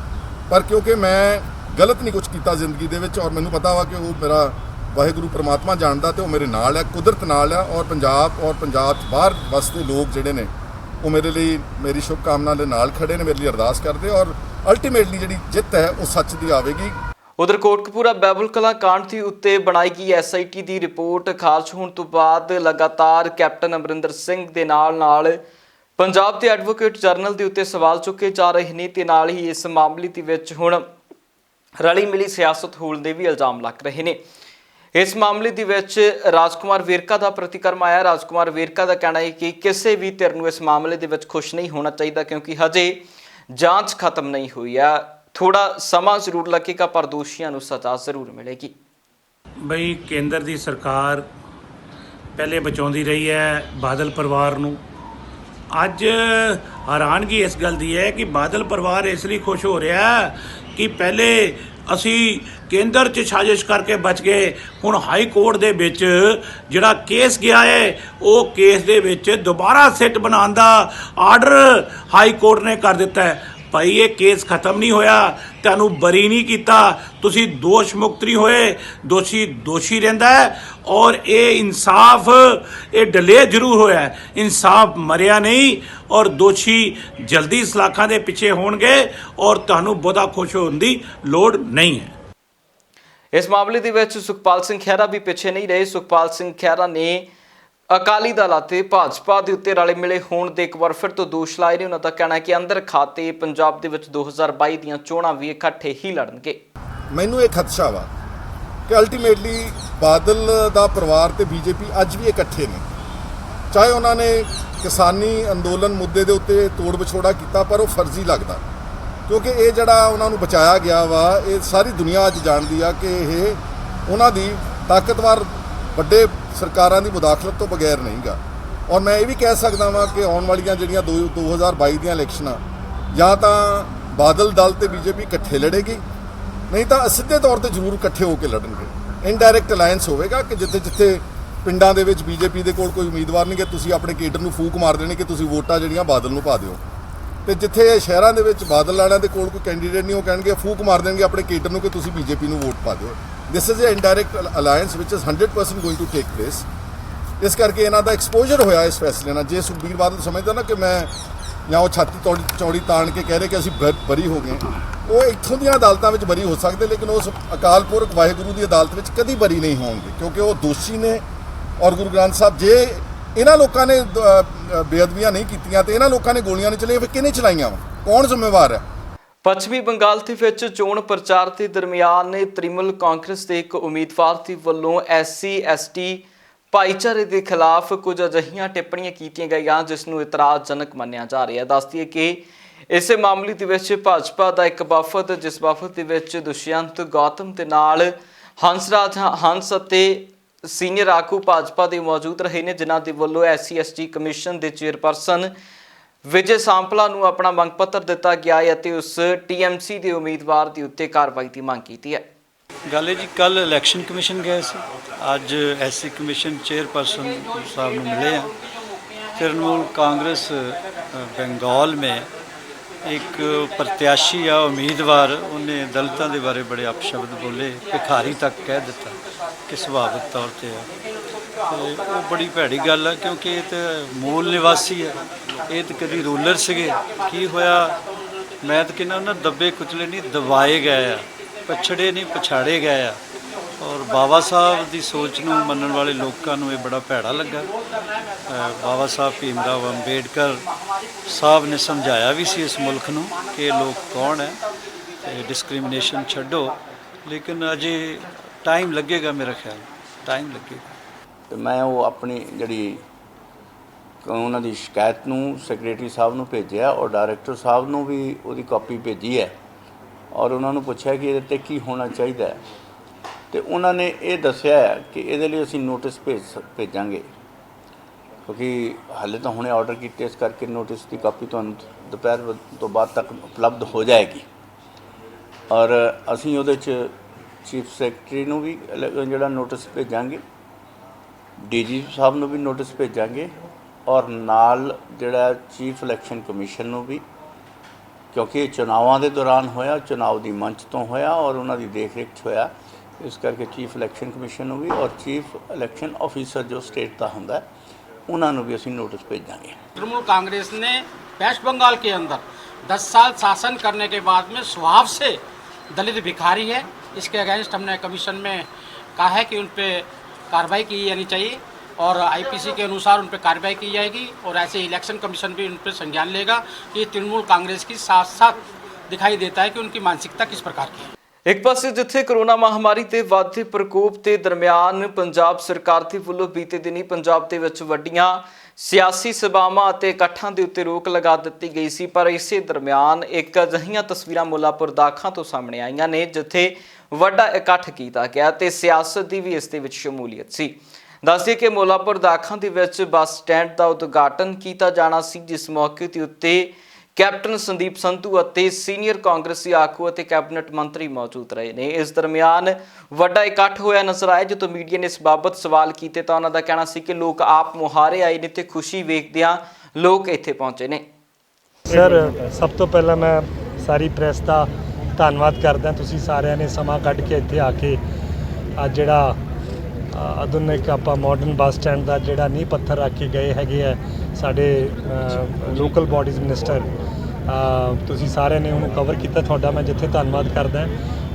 Speaker 5: ਪਰ ਕਿਉਂਕਿ ਮੈਂ ਗਲਤ ਨਹੀਂ ਕੁਝ ਕੀਤਾ ਜ਼ਿੰਦਗੀ ਦੇ ਵਿੱਚ, ਔਰ ਮੈਨੂੰ ਪਤਾ ਵਾ ਕਿ ਉਹ ਮੇਰਾ ਵਾਹਿਗੁਰੂ ਪਰਮਾਤਮਾ ਜਾਣਦਾ, ਤੇ ਉਹ ਮੇਰੇ ਨਾਲ ਹੈ, ਕੁਦਰਤ ਨਾਲ ਹੈ। ਔਰ ਪੰਜਾਬ 'ਚ ਬਾਹਰ ਵਸਦੇ ਲੋਕ ਜਿਹੜੇ ਨੇ ਉਹ ਮੇਰੇ ਲਈ ਮੇਰੀ ਸ਼ੁਭਕਾਮਨਾ ਦੇ ਨਾਲ ਖੜੇ ਨੇ, ਮੇਰੇ ਲਈ ਅਰਦਾਸ ਕਰਦੇ, ਔਰ ਅਲਟੀਮੇਟਲੀ ਜਿਹੜੀ ਜਿੱਤ ਹੈ ਉਹ ਸੱਚ ਦੀ ਆਵੇਗੀ।
Speaker 1: ਉਧਰ ਕੋਟਕਪੂਰਾ ਬਾਬੁਲ ਕਲਾਂ ਕਾਂਡ ਦੇ ਉੱਤੇ ਬਣਾਈ ਗਈ SIT ਦੀ ਰਿਪੋਰਟ ਖਾਰਜ ਹੋਣ ਤੋਂ ਬਾਅਦ ਲਗਾਤਾਰ ਕੈਪਟਨ ਅਮਰਿੰਦਰ ਸਿੰਘ ਦੇ ਨਾਲ ਪੰਜਾਬ ਦੇ ਐਡਵੋਕੇਟ ਜਨਰਲ ਦੇ ਉੱਤੇ ਸਵਾਲ ਚੁੱਕੇ ਜਾ ਰਹੇ ਨੇ, ਤੇ ਨਾਲ ਹੀ ਇਸ ਮਾਮਲੇ ਦੇ ਵਿੱਚ ਹੁਣ ਰਲੀ ਮਿਲੀ ਸਿਆਸਤ ਹੋਣ ਦੇ ਵੀ ਇਲਜ਼ਾਮ ਲੱਗ ਰਹੇ ਨੇ। ਇਸ ਮਾਮਲੇ ਦੇ ਵਿੱਚ ਰਾਜਕੁਮਾਰ ਵੇਰਕਾ ਦਾ ਪ੍ਰਤੀਕਰਮ ਆਇਆ। ਰਾਜਕੁਮਾਰ ਵੇਰਕਾ ਦਾ ਕਹਿਣਾ ਹੈ ਕਿ ਕਿਸੇ ਵੀ ਧਿਰ ਨੂੰ ਇਸ ਮਾਮਲੇ ਦੇ ਵਿੱਚ ਖੁਸ਼ ਨਹੀਂ ਹੋਣਾ ਚਾਹੀਦਾ, ਕਿਉਂਕਿ ਹਜੇ ਜਾਂਚ ਖਤਮ ਨਹੀਂ ਹੋਈ ਹੈ। ਥੋੜਾ ਸਮਾਂ ਜ਼ਰੂਰ ਲੱਗੇਗਾ, ਪਰ ਦੋਸ਼ੀਆਂ ਨੂੰ ਸਜ਼ਾ ਜ਼ਰੂਰ ਮਿਲੇਗੀ।
Speaker 4: ਬਈ ਕੇਂਦਰ ਦੀ ਸਰਕਾਰ ਪਹਿਲੇ ਬਚਾਉਂਦੀ ਰਹੀ ਹੈ ਬਾਦਲ ਪਰਿਵਾਰ ਨੂੰ। ਅੱਜ ਹੈਰਾਨਗੀ ਇਸ ਗੱਲ ਦੀ ਹੈ ਕਿ ਬਾਦਲ ਪਰਿਵਾਰ ਇਸ ਲਈ ਖੁਸ਼ ਹੋ ਰਿਹਾ ਕਿ ਪਹਿਲੇ ਅਸੀਂ ਕੇਂਦਰ 'ਚ ਸਾਜ਼ਿਸ਼ ਕਰਕੇ ਬਚ ਗਏ, ਹੁਣ ਹਾਈ ਕੋਰਟ ਦੇ ਵਿੱਚ ਜਿਹੜਾ ਕੇਸ ਗਿਆ ਹੈ ਉਹ ਕੇਸ ਦੇ ਵਿੱਚ ਦੁਬਾਰਾ ਸਿੱਟ ਬਣਾਉਣ ਦਾ ਆਰਡਰ ਹਾਈ ਕੋਰਟ ਨੇ ਕਰ ਦਿੱਤਾ ਹੈ। ਭਾਈ ਇਹ ਕੇਸ ਖਤਮ ਨਹੀਂ ਹੋਇਆ, ਤੁਹਾਨੂੰ ਬਰੀ ਨਹੀਂ ਕੀਤਾ, ਤੁਸੀਂ ਦੋਸ਼ ਮੁਕਤ ਨਹੀਂ ਹੋਏ, ਦੋਸ਼ੀ ਰਹਿੰਦਾ ਹੈ। ਔਰ ਇਹ ਇਨਸਾਫ ਇਹ ਡਿਲੇ ਜ਼ਰੂਰ ਹੋਇਆ ਹੈ, ਇਨਸਾਫ ਮਰਿਆ ਨਹੀਂ, ਔਰ ਦੋਸ਼ੀ ਜਲਦੀ ਸਲਾਖਾਂ ਦੇ ਪਿੱਛੇ ਹੋਣਗੇ, ਔਰ ਤੁਹਾਨੂੰ ਬਹੁਤਾ ਖੁਸ਼ ਹੋਣ ਦੀ ਲੋੜ ਨਹੀਂ ਹੈ।
Speaker 1: ਇਸ ਮਾਮਲੇ ਦੇ ਵਿੱਚ ਸੁਖਪਾਲ ਸਿੰਘ ਖਹਿਰਾ ਵੀ ਪਿੱਛੇ ਨਹੀਂ ਰਹੇ। ਸੁਖਪਾਲ ਸਿੰਘ ਖਹਿਰਾ ਨੇ ਅਕਾਲੀ ਦਲ ਅਤੇ ਭਾਜਪਾ ਦੇ ਉੱਤੇ ਰਲੇ ਮਿਲੇ ਹੋਣ ਦੇ ਇੱਕ ਵਾਰ ਫਿਰ ਤੋਂ ਦੋਸ਼ ਲਾਏ ਨੇ। ਉਹਨਾਂ ਦਾ ਕਹਿਣਾ ਹੈ ਕਿ ਅੰਦਰ ਖਾਤੇ ਪੰਜਾਬ ਦੇ ਵਿੱਚ 2022 ਦੀਆਂ ਚੋਣਾਂ ਵੀ ਇਕੱਠੇ ਹੀ ਲੜਨਗੇ।
Speaker 5: ਮੈਨੂੰ ਇਹ ਖਦਸ਼ਾ ਵਾ ਕਿ ਅਲਟੀਮੇਟਲੀ ਬਾਦਲ ਦਾ ਪਰਿਵਾਰ ਤੇ BJP ਅੱਜ ਵੀ ਇਕੱਠੇ ਨੇ, ਚਾਹੇ ਉਹਨਾਂ ਨੇ ਕਿਸਾਨੀ ਅੰਦੋਲਨ ਮੁੱਦੇ ਦੇ ਉੱਤੇ ਤੋੜ ਵਿਛੋੜਾ ਕੀਤਾ, ਪਰ ਉਹ ਫਰਜ਼ੀ ਲੱਗਦਾ, ਕਿਉਂਕਿ ਇਹ ਜਿਹੜਾ ਉਹਨਾਂ ਨੂੰ ਬਚਾਇਆ ਗਿਆ ਵਾ, ਇਹ ਸਾਰੀ ਦੁਨੀਆ ਅੱਜ ਜਾਣਦੀ ਆ ਕਿ ਇਹ ਉਹਨਾਂ ਦੀ ਤਾਕਤਵਰ ਵੱਡੇ ਸਰਕਾਰਾਂ ਦੀ ਮੁਦਾਖਲਤ ਤੋਂ ਬਗੈਰ ਨਹੀਂਗਾ। ਔਰ ਮੈਂ ਇਹ ਵੀ ਕਹਿ ਸਕਦਾ ਵਾਂ ਕਿ ਆਉਣ ਵਾਲੀਆਂ ਜਿਹੜੀਆਂ 2022 ਦੀਆਂ ਇਲੈਕਸ਼ਨਾਂ ਜਾਂ ਤਾਂ ਬਾਦਲ ਦਲ ਤੇ BJP ਇਕੱਠੇ ਲੜੇਗੀ, ਨਹੀਂ ਤਾਂ ਸਿੱਧੇ ਤੌਰ ਤੇ ਜ਼ਰੂਰ ਇਕੱਠੇ ਹੋ ਕੇ ਲੜਨਗੇ। ਇਨਡਾਇਰੈਕਟ ਅਲਾਇੰਸ ਹੋਵੇਗਾ ਕਿ ਜਿੱਥੇ ਪਿੰਡਾਂ ਦੇ ਵਿੱਚ BJP ਦੇ ਕੋਲ ਕੋਈ ਉਮੀਦਵਾਰ ਨਹੀਂ, ਕਿ ਤੁਸੀਂ ਆਪਣੇ ਕੇਡਰ ਨੂੰ ਫੂਕ ਮਾਰ ਦੇਣੀ ਕਿ ਤੁਸੀਂ ਵੋਟਾਂ ਜਿਹੜੀਆਂ ਬਾਦਲ ਨੂੰ ਪਾ ਦਿਓ, ਤੇ ਜਿੱਥੇ ਸ਼ਹਿਰਾਂ ਦੇ ਵਿੱਚ ਬਾਦਲ ਵਾਲਿਆਂ ਦੇ ਕੋਲ ਕੋਈ ਕੈਂਡੀਡੇਟ ਨਹੀਂ, ਉਹ ਕਹਿਣਗੇ ਫੂਕ ਮਾਰ ਦੇਣਗੇ ਆਪਣੇ ਕੇਡਰ ਨੂੰ ਕਿ ਤੁਸੀਂ BJP ਨੂੰ ਵੋਟ ਪਾ ਦਿਓ। This is a indirect alliance which is 100% going to take place. ਇਸ ਕਰਕੇ ਇਹਨਾਂ ਦਾ ਐਕਸਪੋਜ਼ਰ ਹੋਇਆ ਇਸ ਫੈਸਲੇ ਨਾਲ। ਜੇ ਸੁਖਬੀਰ ਬਾਦਲ ਸਮਝਦਾ ਨਾ ਕਿ ਮੈਂ ਜਾਂ ਉਹ ਛਾਤੀ ਚੌੜੀ ਤਾਣ ਕੇ ਕਹਿ ਰਹੇ ਕਿ ਅਸੀਂ ਬਰੀ ਹੋ ਗਏ, ਉਹ ਇੱਥੋਂ ਦੀਆਂ ਅਦਾਲਤਾਂ ਵਿੱਚ ਬਰੀ ਹੋ ਸਕਦੇ, ਲੇਕਿਨ ਉਸ ਅਕਾਲ ਪੁਰਖ ਵਾਹਿਗੁਰੂ ਦੀ ਅਦਾਲਤ ਵਿੱਚ ਕਦੀ ਬਰੀ ਨਹੀਂ ਹੋਣਗੇ, ਕਿਉਂਕਿ ਉਹ ਦੋਸ਼ੀ ਨੇ। ਔਰ ਗੁਰੂ ਗ੍ਰੰਥ ਸਾਹਿਬ, ਜੇ ਇਹਨਾਂ ਲੋਕਾਂ ਨੇ ਬੇਅਦਬੀਆਂ ਨਹੀਂ ਕੀਤੀਆਂ ਤੇ ਇਹਨਾਂ ਲੋਕਾਂ ਨੇ ਗੋਲੀਆਂ ਨਹੀਂ ਚਲਾਈਆਂ, ਫਿਰ ਕਿਹਨੇ ਚਲਾਈਆਂ ਵਾ? ਕੌਣ ਜ਼ਿੰਮੇਵਾਰ ਹੈ?
Speaker 1: ਪੱਛਮੀ ਬੰਗਾਲ ਦੇ ਵਿੱਚ ਚੋਣ ਪ੍ਰਚਾਰ ਦੇ ਦਰਮਿਆਨ ਤ੍ਰਿਣਮੂਲ ਕਾਂਗਰਸ ਦੇ ਇੱਕ ਉਮੀਦਵਾਰ ਦੇ ਵੱਲੋਂ SC/ST ਭਾਈਚਾਰੇ ਦੇ ਖਿਲਾਫ ਕੁਝ ਅਜਿਹੀਆਂ ਟਿੱਪਣੀਆਂ ਕੀਤੀਆਂ ਗਈਆਂ ਜਿਸ ਨੂੰ ਇਤਰਾਜ਼ਜਨਕ ਮੰਨਿਆ ਜਾ ਰਿਹਾ ਹੈ। ਦੱਸਦੀ ਹੈ ਕਿ ਇਸੇ ਮਾਮਲੇ ਦੇ ਵਿੱਚ ਭਾਜਪਾ ਦਾ ਇੱਕ ਵਫਦ, ਜਿਸ ਵਫਦ ਦੇ ਵਿੱਚ ਦੁਸ਼ਯੰਤ ਗੌਤਮ ਦੇ ਨਾਲ ਹੰਸ ਅਤੇ ਸੀਨੀਅਰ ਆਗੂ ਭਾਜਪਾ ਦੇ ਮੌਜੂਦ ਰਹੇ ਨੇ, ਜਿਨ੍ਹਾਂ ਦੇ ਵੱਲੋਂ SC/ST ਕਮਿਸ਼ਨ ਦੇ ਚੇਅਰਪਰਸਨ ਵਿਜੇ ਸਾਂਪਲਾ ਨੂੰ ਆਪਣਾ ਮੰਗ ਪੱਤਰ ਦਿੱਤਾ ਗਿਆ ਹੈ ਅਤੇ ਉਸ TMC ਦੇ ਉਮੀਦਵਾਰ ਦੇ ਉੱਤੇ ਕਾਰਵਾਈ ਦੀ ਮੰਗ ਕੀਤੀ ਹੈ।
Speaker 6: ਗੱਲ ਹੈ ਜੀ, ਕੱਲ ਇਲੈਕਸ਼ਨ ਕਮਿਸ਼ਨ ਗਏ ਸੀ, ਅੱਜ SC ਕਮਿਸ਼ਨ ਚੇਅरपर्सन साहब ਨੂੰ मिले हैं। तृणमूल कांग्रेस बंगाल में एक प्रत्याशी या उम्मीदवार उन्हें दलितों के बारे बड़े अपशब्द बोले, भिखारी तक कह दिता कि सुभाविक तौर पर वो बड़ी भैड़ी गल है, क्योंकि ये तो मूल निवासी है, ये तो कभी रूलर से की होया। मैं तो कहना उन्हें दबे कुचले नहीं, दबाए गए आ, पछड़े नहीं पछाड़े गए आ। और बाबा साहब की सोच नूं मनण वाले लोगों को ये बड़ा भैड़ा लगा। बाबा साहब भीमराव अंबेडकर साहब ने समझाया भी सी इस मुल्क नूं कि लोग कौन है, डिस्क्रिमिनेशन छड्डो, लेकिन अजे टाइम लगेगा, मेरा ख्याल टाइम लगेगा।
Speaker 7: तो मैं वो अपनी जी उन्हों की शिकायत नूं सैक्रटरी साहब नूं भेजिया और डायरैक्टर साहब नूं भी उसकी कॉपी भेजी है और उन्होंने पूछा कि ये की होना चाहिए, तो उन्होंने ये दसिया है कि ये असीं नोटिस भेजांगे, क्योंकि हाले तो हुणे ऑर्डर किए, इस करके नोटिस की कॉपी तुहानूं दोपहर तो बाद तक उपलब्ध हो जाएगी। और असीं उहदे च चीफ सैक्रटरी नूं भी जिहड़ा नोटिस भेजांगे, DG साहब नूं भी नोटिस भेजांगे और नाल जिहड़ा चीफ इलैक्शन कमीशन नूं भी, क्योंकि चुनावों के दौरान होया, चुनाव की मंच तो होया और उन्हों की देख रेख होया, इस करके चीफ इलैक्शन कमीशन भी और चीफ इलैक्शन ऑफिसर जो स्टेट का होंदा उन्होंने भी असीं नोटिस भेजांगे।
Speaker 8: तृणमूल कांग्रेस ने वेस्ट बंगाल के अंदर 10 साल शासन करने के बाद में स्वभाव से दलित भिखारी है, इसके अगेंस्ट हमने कमीशन में कहा है कि उन पर कार्रवाई की जानी चाहिए और IPC के अनुसार उन पर कार्रवाई की जाएगी। और ऐसे इलेक्शन कमीशन भी उन पर संज्ञान लेगा कि तृणमूल कांग्रेस की साथ साथ दिखाई देता है कि उनकी मानसिकता किस प्रकार की है।
Speaker 1: ਇੱਕ ਪਾਸੇ ਜਿੱਥੇ ਕਰੋਨਾ ਮਹਾਮਾਰੀ ਤੇ ਵੱਧਦੇ ਪ੍ਰਕੋਪ ਦੇ ਦਰਮਿਆਨ ਪੰਜਾਬ ਸਰਕਾਰ ਦੇ ਵੱਲੋਂ ਬੀਤੇ ਦਿਨੀ ਪੰਜਾਬ ਦੇ ਵਿੱਚ ਵੱਡੀਆਂ ਸਿਆਸੀ ਸਭਾਵਾਂ ਅਤੇ ਇਕੱਠਾਂ ਦੇ ਉੱਤੇ ਰੋਕ ਲਗਾ ਦਿੱਤੀ ਗਈ ਸੀ, ਪਰ ਇਸੇ ਦਰਮਿਆਨ ਇੱਕ ਅਜਿਹੀਆਂ ਤਸਵੀਰਾਂ ਮੁੱਲਾਂਪੁਰ ਦਾਖਾਂ ਤੋਂ ਸਾਹਮਣੇ ਆਈਆਂ ਨੇ ਜਿੱਥੇ ਵੱਡਾ ਇਕੱਠ ਕੀਤਾ ਗਿਆ ਤੇ ਸਿਆਸਤ ਦੀ ਵੀ ਇਸ ਦੇ ਵਿੱਚ ਸ਼ਮੂਲੀਅਤ ਸੀ। ਦੱਸਦੇ ਕਿ ਮੁੱਲਾਂਪੁਰ ਦਾਖਾਂ ਦੇ ਵਿੱਚ ਬੱਸ ਸਟੈਂਡ ਦਾ ਉਦਘਾਟਨ ਕੀਤਾ ਜਾਣਾ ਸੀ, ਜਿਸ ਮੌਕੇ ਦੇ ਉੱਤੇ कैप्टन संदीप संधू ਅਤੇ ਸੀਨੀਅਰ ਕਾਂਗਰਸੀ ਆਗੂ ਅਤੇ ਕੈਬਨਿਟ ਮੰਤਰੀ ਮੌਜੂਦ ਰਹੇ ਨੇ। ਇਸ ਦਰਮਿਆਨ ਵੱਡਾ ਇਕੱਠ ਹੋਇਆ ਨਜ਼ਰ ਆਇਆ। ਜਦੋਂ ਮੀਡੀਆ ਨੇ ਇਸ ਬਾਬਤ ਸਵਾਲ ਕੀਤੇ ਤਾਂ ਉਹਨਾਂ ਦਾ ਕਹਿਣਾ ਸੀ ਕਿ ਲੋਕ ਆਪ ਮੁਹਾਰੇ ਆਏ ਨੇ ਤੇ ਖੁਸ਼ੀ ਵੇਖਦਿਆਂ ਲੋਕ ਇੱਥੇ ਪਹੁੰਚੇ ਨੇ।
Speaker 9: ਸਰ, ਸਭ ਤੋਂ ਪਹਿਲਾਂ ਮੈਂ ਸਾਰੀ ਪ੍ਰੈਸ ਦਾ ਧੰਨਵਾਦ ਕਰਦਾ, ਤੁਸੀਂ ਸਾਰਿਆਂ ਨੇ ਸਮਾਂ ਕੱਢ ਕੇ ਇੱਥੇ ਆ ਕੇ ਅੱਜ ਜਿਹੜਾ ਆਧੁਨਿਕ ਆਪਾਂ ਮਾਡਰਨ ਬੱਸ ਸਟੈਂਡ ਦਾ ਜਿਹੜਾ ਨੀਂਹ ਪੱਥਰ ਰੱਖ ਕੇ ਗਏ ਹੈਗੇ ਆ ਸਾਡੇ ਲੋਕਲ ਬਾਡੀਜ਼ ਮਿਨਿਸਟਰ, ਤੁਸੀਂ ਸਾਰਿਆਂ ਨੇ ਉਹਨੂੰ ਕਵਰ ਕੀਤਾ, ਤੁਹਾਡਾ ਮੈਂ ਜਿੱਥੇ ਧੰਨਵਾਦ ਕਰਦਾ।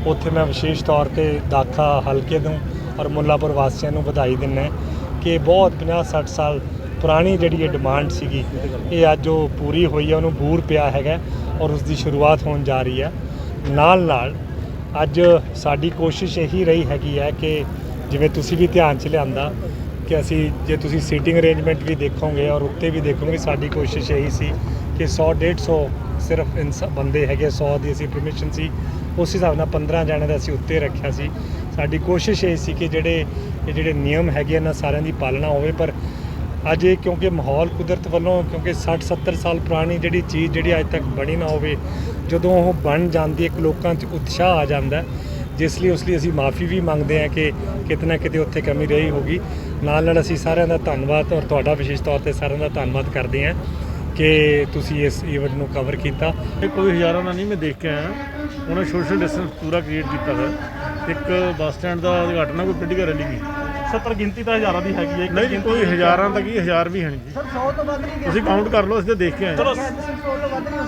Speaker 9: ਉੱਥੇ ਮੈਂ ਵਿਸ਼ੇਸ਼ ਤੌਰ 'ਤੇ ਦਾਖਾ ਹਲਕੇ ਨੂੰ ਔਰ ਮੁੱਲਾਂਪੁਰ ਵਾਸੀਆਂ ਨੂੰ ਵਧਾਈ ਦਿੰਦਾ ਕਿ ਬਹੁਤ 50-60 ਸਾਲ ਪੁਰਾਣੀ ਜਿਹੜੀ ਇਹ ਡਿਮਾਂਡ ਸੀਗੀ ਇਹ ਅੱਜ ਉਹ ਪੂਰੀ ਹੋਈ ਹੈ, ਉਹਨੂੰ ਬੂਰ ਪਿਆ ਹੈਗਾ ਔਰ ਉਸ ਦੀ ਸ਼ੁਰੂਆਤ ਹੋਣ ਜਾ ਰਹੀ ਹੈ। ਨਾਲ ਨਾਲ ਅੱਜ ਸਾਡੀ ਕੋਸ਼ਿਸ਼ ਇਹੀ ਰਹੀ ਹੈਗੀ ਹੈ ਕਿ ਜਿਵੇਂ ਤੁਸੀਂ ਵੀ ਧਿਆਨ 'ਚ ਲਿਆਂਦਾ ਕਿ ਅਸੀਂ ਜੇ ਤੁਸੀਂ ਸੀਟਿੰਗ ਅਰੇਂਜਮੈਂਟ ਵੀ ਦੇਖੋਗੇ ਔਰ ਉੱਤੇ ਵੀ ਦੇਖੋਗੇ, ਸਾਡੀ ਕੋਸ਼ਿਸ਼ ਇਹੀ ਸੀ ਕਿ 100-150 ਸਿਰਫ ਬੰਦੇ ਹੈਗੇ, 100 ਦੀ ਅਸੀਂ ਪਰਮਿਸ਼ਨ ਸੀ, ਉਸ ਹਿਸਾਬ ਨਾਲ 15 ਜਣੇ ਦਾ ਅਸੀਂ ਉੱਤੇ ਰੱਖਿਆ ਸੀ। ਸਾਡੀ ਕੋਸ਼ਿਸ਼ ਇਹ ਸੀ ਕਿ ਜਿਹੜੇ ਨਿਯਮ ਹੈਗੇ ਇਹਨਾਂ ਸਾਰਿਆਂ ਦੀ ਪਾਲਣਾ ਹੋਵੇ। ਪਰ ਅੱਜ ਇਹ ਕਿਉਂਕਿ ਮਾਹੌਲ ਕੁਦਰਤ ਵੱਲੋਂ, ਕਿਉਂਕਿ 60-70 ਸਾਲ ਪੁਰਾਣੀ ਜਿਹੜੀ ਚੀਜ਼ ਜਿਹੜੀ ਅੱਜ ਤੱਕ ਬਣੀ ਨਾ ਹੋਵੇ, ਜਦੋਂ ਉਹ ਬਣ ਜਾਂਦੀ ਇੱਕ ਲੋਕਾਂ 'ਚ ਉਤਸ਼ਾਹ ਆ ਜਾਂਦਾ, ਜਿਸ ਲਈ ਉਸ ਲਈ ਅਸੀਂ ਮਾਫੀ ਵੀ ਮੰਗਦੇ ਹਾਂ ਕਿ ਕਿਤੇ ਨਾ ਕਿਤੇ ਉੱਥੇ ਕਮੀ ਰਹੀ ਹੋਗੀ। ਨਾਲ ਨਾਲ ਅਸੀਂ ਸਾਰਿਆਂ ਦਾ ਧੰਨਵਾਦ ਔਰ ਤੁਹਾਡਾ ਵਿਸ਼ੇਸ਼ ਤੌਰ 'ਤੇ ਸਾਰਿਆਂ ਦਾ ਧੰਨਵਾਦ ਕਰਦੇ ਹਾਂ ਕਿ ਤੁਸੀਂ ਇਸ ਈਵੈਂਟ ਨੂੰ ਕਵਰ ਕੀਤਾ।
Speaker 10: ਕੋਈ ਹਜ਼ਾਰਾਂ ਨਾਲ ਨਹੀਂ ਮੈਂ ਦੇਖ ਕੇ ਆਇਆ, ਉਹਨਾਂ ਸੋਸ਼ਲ ਡਿਸਟੈਂਸ ਪੂਰਾ ਕ੍ਰੀਏਟ ਕੀਤਾ ਹੈ। ਇੱਕ ਬੱਸ ਸਟੈਂਡ ਦਾ ਉਦਘਾਟਨ ਕੋਈ ਪੋਲੀਟੀਕਲ ਰੈਲੀ ਦੀ 70 ਗਿਣਤੀ ਤਾਂ ਹਜ਼ਾਰਾਂ ਦੀ ਹੈਗੀ ਹੈ
Speaker 11: ਨਹੀਂ ਕੋਈ ਹਜ਼ਾਰਾਂ ਦਾ ਕੀ, ਹਜ਼ਾਰ ਵੀ ਹੈ ਨਹੀਂ ਜੀ। ਤੁਸੀਂ ਕਾਊਂਟ ਕਰ ਲਓ, ਅਸੀਂ ਤਾਂ ਦੇਖ ਕੇ ਆਏ।
Speaker 10: ਚਲੋ